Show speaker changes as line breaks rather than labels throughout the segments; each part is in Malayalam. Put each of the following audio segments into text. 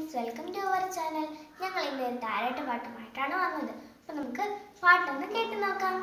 Friends, welcome to our channel. ഞങ്ങൾ ഇന്ന് താരാട്ട് പാട്ടുമായിട്ടാണ് വന്നത്. അപ്പോൾ നമുക്ക് പാട്ടൊന്ന് കേട്ട് നോക്കാം.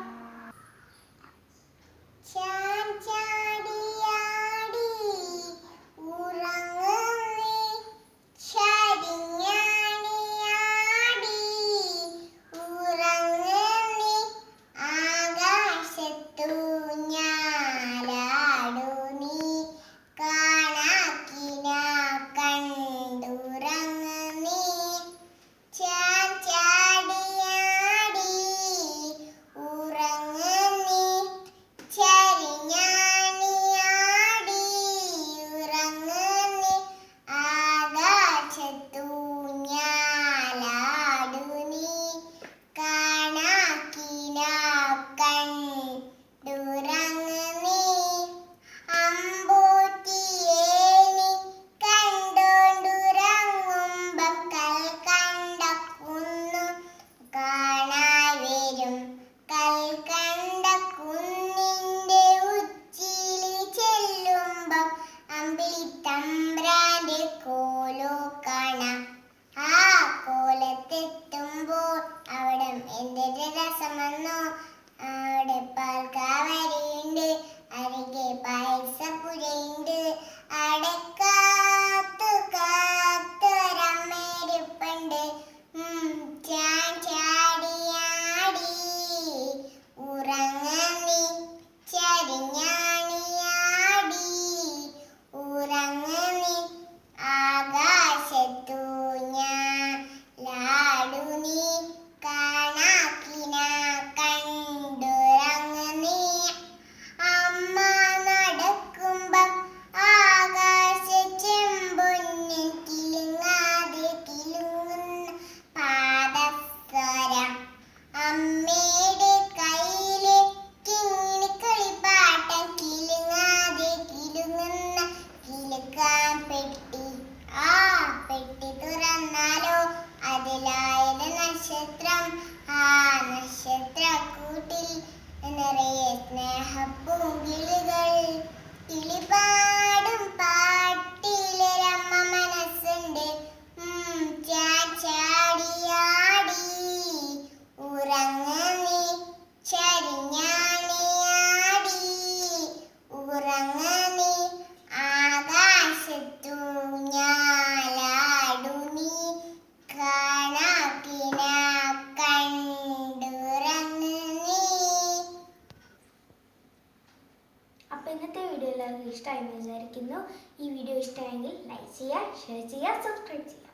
അവിടെ പാൽക്കാവരിയുണ്ട്, അരികെ പായസപ്പുരയുണ്ട്, അടക്കാത്തു കാത്തൊരമ്മേരിപ്പുണ്ട്. ചാടിയാടി ഉറങ്ങി ചരിഞ്ഞാണിയാടി ഉറങ്ങി ആകാശത്തു ഞാലാടു നീ കാണാക്കിന കണ്ടുറങ്ങി. അമ്മ നടക്കുമ്പം ആകാശ ചെമ്പൊന്നിൻ കിലുങ്ങാതെ കിലുങ്ങുന്ന പാദസ്വരം, അമ്മയുടെ കയ്യിലെ കിങ്ങിണിക്കളിപ്പാട്ടം കിലുങ്ങാതെ കിലുങ്ങുന്ന കിലുക്കാൻ പെട്ടി. ആ പെട്ടി തുറന്നാലോ അതിലായത് നക്ഷത്രം. ആ നക്ഷത്രക്കൂട്ടിൽ നിറയെ സ്നേഹപ്പൂങ്കിളികൾ. കിളിപാടും പാട്ടിലൊരമ്മ മനസ്സുണ്ട്. ചാടിയാടി ഉറങ്ങി ചരിഞ്ഞാണിയാടി ഉറങ്ങി ആകാശത്തു ഞാലാടു നീ കാണാക്കിന കണ്ടുറങ്ങി. അപ്പോൾ ഇന്നത്തെ വീഡിയോ എല്ലാവർക്കും ഇഷ്ടമായെന്ന് വിചാരിക്കുന്നു. ഈ വീഡിയോ ഇഷ്ടമായെങ്കിൽ ലൈക്ക് ചെയ്യുക, ഷെയർ ചെയ്യുക, സബ്സ്ക്രൈബ് ചെയ്യുക.